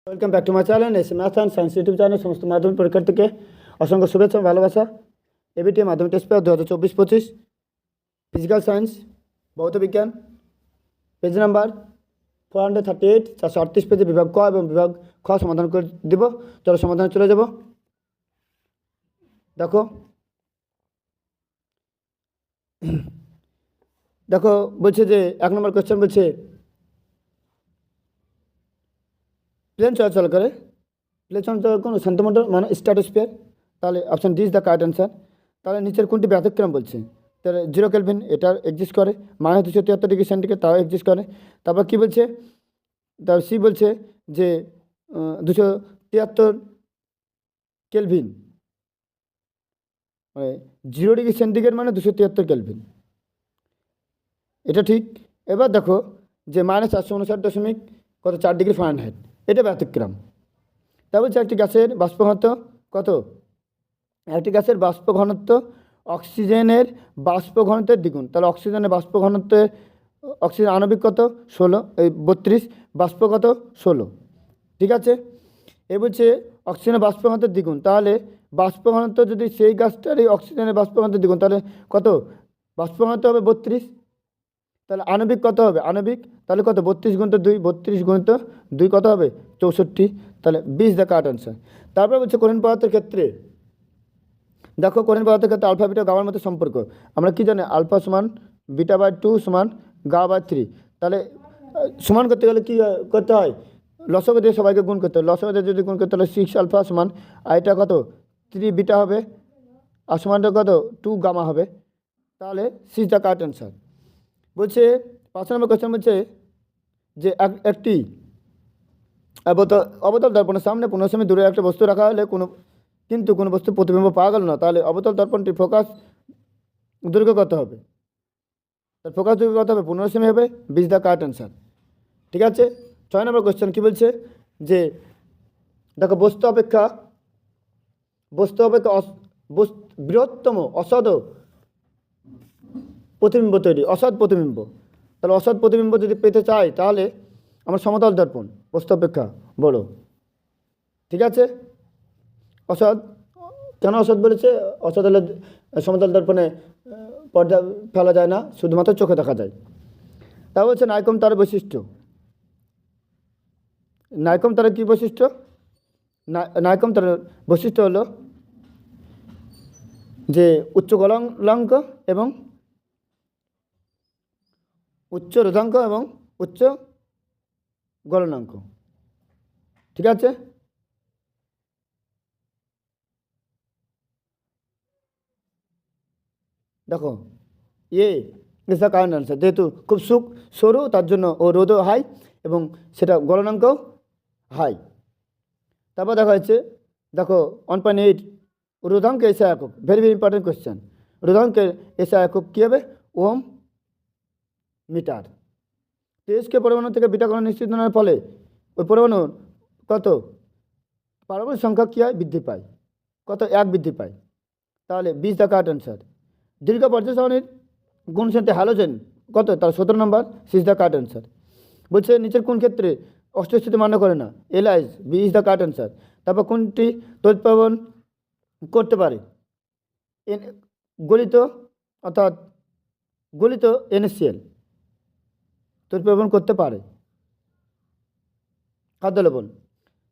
Welcome back to my channel S math and science YouTube channel. সমস্ত মাধ্যমিক পরীক্ষার্থীকে অসংখ্য শুভেচ্ছা ও ভালোবাসা। এবিটি মাধ্যমিক টেস্ট পেপার 2024-25 ফিজিক্যাল সায়েন্স ভৌত বিজ্ঞান পেজ নাম্বার 438 438 পেজে বিভাগ ক এবং বিভাগ খ সমাধান করে দেব। চলো সমাধানে চলে যাব। দেখো দেখো বলছে যে 1 নম্বর কোয়েশ্চেন বলছে প্লেন চলাচল করে, প্লেন চলাচল কোনো শান্তমণ্ডল মানে স্ট্র্যাটোস্ফিয়ার। তাহলে option D is the correct answer. তাহলে নিচের কোনটি ব্যতিক্রম বলছে? তাহলে 0 কেলভিন এটা এক্সিস্ট করে, -273 ডিগ্রি সেন্টিগ্রেড তাও এক্সিস্ট করে। তারপর কী বলছে? তার সি বলছে যে 273 কেলভিন মানে 0 ডিগ্রি সেন্টিগ্রেড মানে 273 কেলভিন, এটা ঠিক। এবার দেখো যে -459.4 ডিগ্রি ফারেনহাইট, এটা ব্যতিক্রম। তা বলছে একটি গ্যাসের বাষ্প ঘনত্ব কত? একটি গ্যাসের বাষ্প ঘনত্ব অক্সিজেনের বাষ্প ঘনত্বের দ্বিগুণ। তাহলে অক্সিজেনের বাষ্প ঘনত্বের অক্সিজেন আণবিক কত? 32, বাষ্প কত? 16। ঠিক আছে। এ বলছে অক্সিজেনের বাষ্প ঘনত্বের দ্বিগুণ, তাহলে বাষ্প ঘনত্ব যদি সেই গাছটার এই অক্সিজেনের বাষ্প ঘনত্বের দ্বিগুণ, তাহলে কত? বাষ্প ঘনত্ব হবে 32। তাহলে আণবিক কত হবে? আণবিক তাহলে কত? 32 গুণিত 2, 32 গুণিত 2 কত হবে? 64। তাহলে 20 দ্য কারেক্ট অ্যান্সার। তারপরে বলছে কঠিন পদার্থের ক্ষেত্রে, দেখো কঠিন পদার্থের ক্ষেত্রে আলফা বিটা গামার মধ্যে সম্পর্ক আমরা কি জানি? আলফা সমান β/2 সমান γ/3। তাহলে সমান করতে গেলে কী করতে হয়? লসগু দিয়ে সবাইকে গুণ করতে হয়। লসগু দিয়ে যদি গুণ করতে হলে 6 আলফা সমান, আর এটা কত? 3 বিটা হবে, আর সমানটা কত? 2 গামা হবে। তাহলে 6 দ্য কারেক্ট অ্যান্সার। বলছে 5 নম্বর কোয়েশ্চেন বলছে যে একটি অবতল দর্পণের সামনে 15 সেমি দূরে একটা বস্তু রাখা হলে কিন্তু কোনো বস্তু প্রতিবিম্ব পাওয়া গেল না, তাহলে অবতল দর্পণটির ফোকাস দৈর্ঘ্য কত হবে? তার ফোকাস দৈর্ঘ্য কত হবে? 15 সেমি হবে। 20 দ্য কারেক্ট অ্যান্সার। ঠিক আছে। 6 নম্বর কোয়েশ্চেন কী বলছে? যে দেখো বস্তু অপেক্ষা বৃহত্তম অসৎ প্রতিবিম্ব তৈরি, অসৎ প্রতিবিম্ব। তাহলে অসৎ প্রতিবিম্ব যদি পেতে চাই তাহলে আমার সমতল দর্পণ বস্তু অপেক্ষা বড়। ঠিক আছে। অসৎ কেন অসৎ বলেছে? অসৎ হলে সমতল দর্পণে পর্দা ফেলা যায় না, শুধুমাত্র চোখে দেখা যায়। তা বলছে নাইকম তার বৈশিষ্ট্য। নাইকম তারের কী বৈশিষ্ট্য? নাইকম তারের বৈশিষ্ট্য হলো যে উচ্চ গলনাঙ্ক এবং উচ্চ রোধাঙ্ক এবং উচ্চ গলনাঙ্ক। ঠিক আছে। দেখো এ ইজ দ্য কারেক্ট অ্যান্সার। যেহেতু খুব সরু তার জন্য ও রোদও হাই এবং সেটা গলনাঙ্কও হাই। তারপর দেখা যাচ্ছে দেখো 1.8 রোধাঙ্কের এসআই একক, ভেরি ভেরি ইম্পর্টেন্ট কোয়েশ্চেন। রোধাঙ্কের এসআই একক কী হবে? Ohm metre. তেজকে পরমাণু থেকে বিটা কণা নিশ্চিত হওয়ার ফলে ওই পরমাণুর কত পারমাণবিক সংখ্যা কী হয়? বৃদ্ধি পায়। কত? 1 বৃদ্ধি পায়। তাহলে 20 দ্য কারেক্ট অ্যান্সার। দীর্ঘ পর্যায় সারণীর গুণ শ্রেণীতে হ্যালোজেন কত? তার 17 নম্বর। 6 দ্য কারেক্ট অ্যান্সার। বলছে নিচের কোন ক্ষেত্রে অষ্টস্থিতি মান্য করে না? এলআইস। 20 দ্য কারেক্ট অ্যান্সার। তারপর কোনটি তড়িৎপ্রবণ করতে পারে? গলিত অর্থাৎ গলিত NaCl তড়িৎপ্রবণ করতে পারে। খাদ্য লবণ।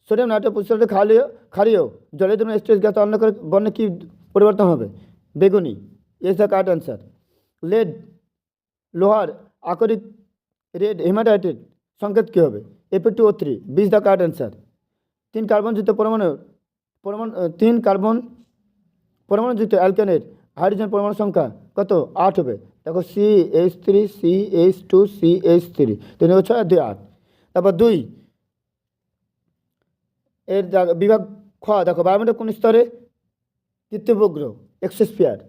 সোডিয়াম নাইট্রেট প্রতিশোধে ক্ষারীয় জলের দ্রবণে স্টেজ গ্যাস অন্য করে বর্ণে কী পরিবর্তন হবে? বেগুনি। Is the correct answer. লেড লোহার আকরিক রেড হেমাটাইটের সংকেত কী হবে? Fe2O3। 20 the correct answer. 3 কার্বনযুক্ত পরমাণুযুক্ত অ্যালকেনের হাইড্রোজেন পরমাণু সংখ্যা কত? 8 হবে। দেখো CH3 CH2 CH3 3 6 2 8। তারপর 2 এর বিভাগ খ দেখো বায়ুমণ্ডল কোন স্তরে? তৃতীয় উপগ্রহ এক্সোস্ফিয়ার।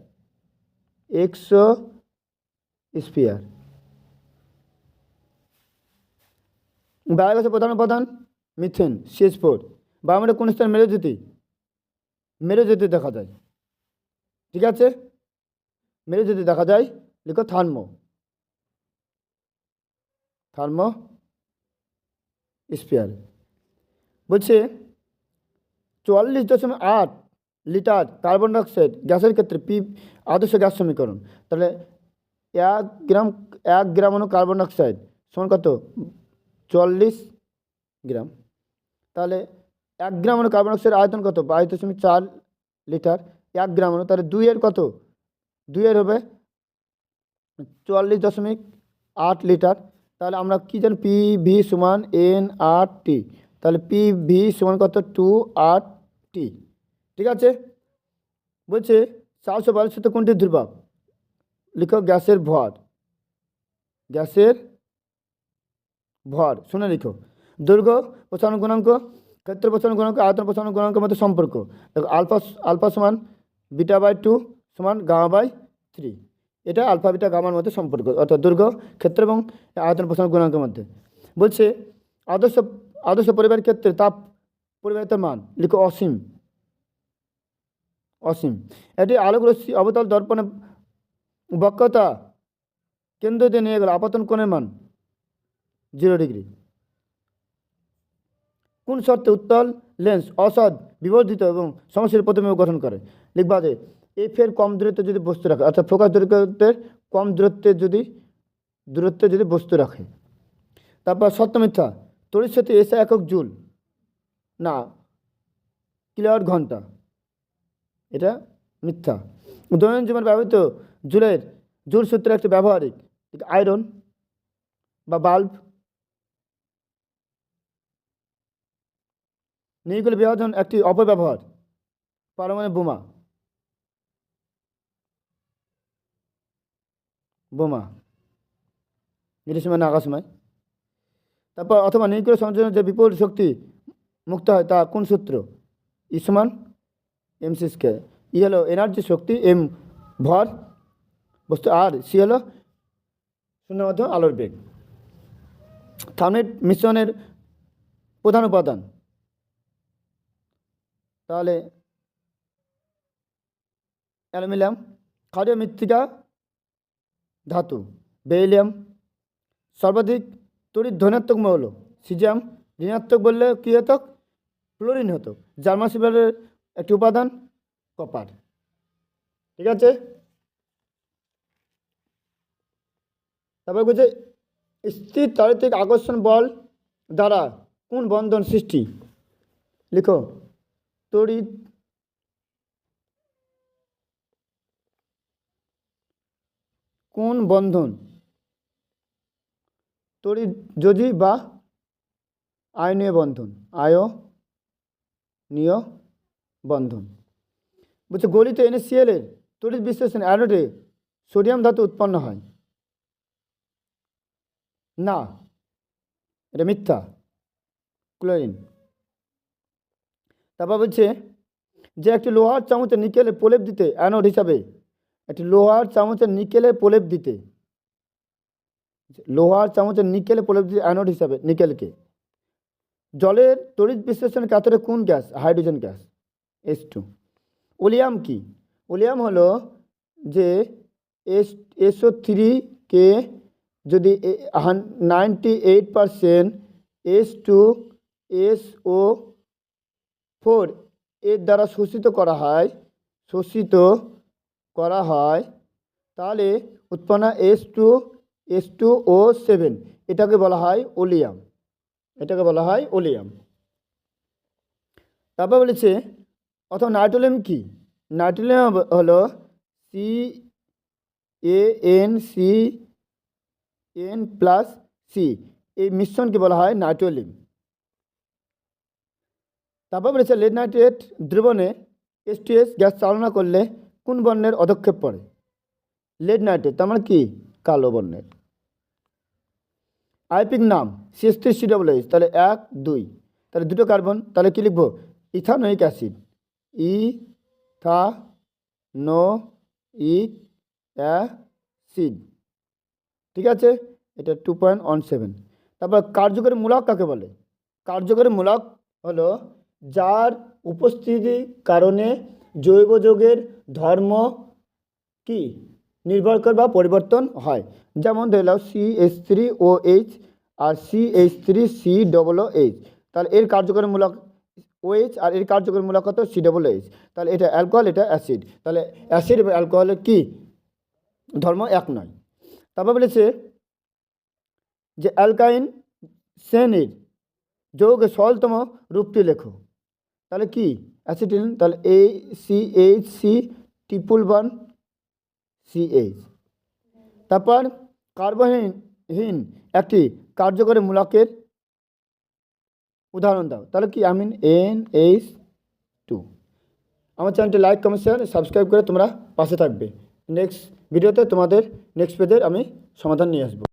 বায়োগ্যাসের প্রধান উপাদান মিথেন CH4। বায়ুমণ্ডল কোন স্তরে মেরুজ্যোতি দেখা যায়। ঠিক আছে। মেরুজ্যোতি দেখা যায়, লিখো থার্মো স্ফিয়ার। বলছে 44.8 লিটার কার্বন ডাইঅক্সাইড গ্যাসের ক্ষেত্রে পি আদর্শ গ্যাস সমীকরণ। তাহলে 1 গ্রাম অনু কার্বন ডাইঅক্সাইড সমান কত? 44 গ্রাম। তাহলে 1 গ্রাম অনু কার্বন ডাইঅক্সাইড আয়তন কত? 22.4 লিটার। 1 গ্রাম অনু, তাহলে 2 কত? 2 হবে 44.8 লিটার। তাহলে আমরা কি জানি? পি ভি সমান NRT। তাহলে পি ভি সমান কত? 2RT। ঠিক আছে। বলছে 422 সাথে কোনটি ধ্রুবক? লিখো গ্যাসের ভর। গ্যাসের ভর শুনে লিখো। দৈর্ঘ্য প্রসারণ গুণাঙ্ক, ক্ষেত্র প্রসারণ গুণাঙ্ক, আয়তন প্রসারণ গুণাঙ্কের মধ্যে সম্পর্ক। দেখো আলফা সমান β/2 সমান γ/3। এটা আলফা বিটা গামার মধ্যে সম্পর্ক, অর্থাৎ দৈর্ঘ্য, ক্ষেত্র এবং আয়তন প্রসারণ গুণাঙ্কের মধ্যে। বলছে আদর্শ পরিবাহের ক্ষেত্রে তাপ পরিবাহিতার মান লিখো অসীম। অসীম। এটি আলোক রশ্মি অবতল দর্পণে বক্রতা কেন্দ্র দিয়ে নিয়ে গেল আপতন কোণের মান 0 ডিগ্রি। কোন শর্তে উত্তল লেন্স অসৎ বিবর্ধিত এবং সমষ্টির প্রতিবিম্ব গঠন করে? লিখবা যে এফের কম দূরত্বে যদি বস্তু রাখে, অর্থাৎ ফোকাস দূরত্বের কম দূরত্বে যদি বস্তু রাখে। তারপর সত্য মিথ্যা। তড়িৎ শক্তি এসআই একক জুল না কিলোওয়াট ঘন্টা, এটা মিথ্যা। দৈনন্দিন জীবনে ব্যবহৃত জুল সূত্রের একটি ব্যবহারিক আয়রন বা বাল্ব। নিউক্লিয় বিভাজন একটি অপব্যবহার, পারমাণবিক বোমা নিরসীমানা আকাশময়। তারপর অথবা নিউক্লিয় সংযোজনের যে বিপুল শক্তি মুক্ত হয় তা কোন সূত্র? ই সমান mc²। ই হলো এনার্জি শক্তি, এম ভর বস্তু, আর সি হলো শূন্যের মাধ্যমে আলোর বেগ। থার্মোইট মিশ্রণের প্রধান উপাদান তাহলে অ্যালুমিনিয়াম। ক্ষারীয় মৃত্তিকা ধাতু বেরিলিয়াম। সর্বাধিক তড়িৎ ধনাত্মক মৌল সিজিয়াম। ঋণাত্মক বললে কী হতো? ফ্লোরিন হতো। জার্মান সিলভারের একটি উপাদান কপার। ঠিক আছে। তারপরে বলছে স্থির তাড়িৎ আকর্ষণ বল দ্বারা কোন বন্ধন সৃষ্টি? লিখো তড়িৎ কোন বন্ধন? তড়িৎ যোজী বা আয়নীয় বন্ধন। আয়নীয় বন্ধন। বলছে গলিত NaCl এর তড়িৎ বিশ্লেষণ অ্যানোডে সোডিয়াম ধাতু উৎপন্ন হয় না, এটা মিথ্যা, ক্লোরিন। তারপর বলছে যে একটি লোহার চামচে নিকেলের প্রলেপ দিতে অ্যানোড হিসাবে, একটি লোহার চামচের নিকেলের প্রলেপ দিতে অ্যানোড হিসাবে নিকেলকে জলের তড়িৎ বিশ্লেষণ কাতরে কোন gas? Hydrogen gas H2। Oleum কি? ওলিয়াম হলো যে SO3কে যদি 98% H2SO4 এর দ্বারা শোষিত করা হয় তাহলে উৎপন্ন H2O7 এটাকে বলা হয় ওলিয়াম। তারপর বলেছে অথবা নাইট্রোলিয়াম কি? নাইট্রোলিয়াম হলো CaNCN+C, এই মিশ্রণকে বলা হয় নাইট্রোলিয়াম। তারপর বলেছে লেড নাইট্রেট দ্রবণে H2S গ্যাস চালনা করলে কোন বর্ণের অধক্ষেপ পড়ে? লেড নাইট্রেট তার মানে কি? কালো বর্ণের। আইপিক নাম CH3COOH, তাহলে 1 2, তাহলে দুটো কার্বন, তাহলে কি লিখবো? Ethanoic acid, ethanoic acid. ঠিক আছে, এটা 2.17। তারপর কার্যকরী মূলক কাকে বলে? কার্যকরী মূলক হলো যার উপস্থিতির কারণে জৈব যৌগের ধর্ম কি নির্ভর করে বা পরিবর্তন হয়। যেমন ধরে নাও CH3OH আর CH3COOH, তাহলে এর কার্যকরী মূলক OH আর এর কার্যকরী মূলক কত COOH। তাহলে এটা অ্যালকোহল, এটা অ্যাসিড। তাহলে অ্যাসিড এবং অ্যালকোহলের কি ধর্ম এক নয়। তারপর বলেছে যে অ্যালকাইন শ্রেণীর যৌগের সরলতম রূপটি লেখো। তাহলে কি অ্যাসিটিলিন, তাহলে ACH3+1CH। তারপর কার্বনহীন একটি কার্যকরী মূলকের উদাহরণ দাও। তাহলে কি আমিন NH2। আমার চ্যানেলটি লাইক, কমেন্ট, শেয়ার, সাবস্ক্রাইব করে তোমরা পাশে থাকবে। নেক্সট ভিডিওতে তোমাদের নেক্সট পেজের আমি সমাধান নিয়ে আসবো।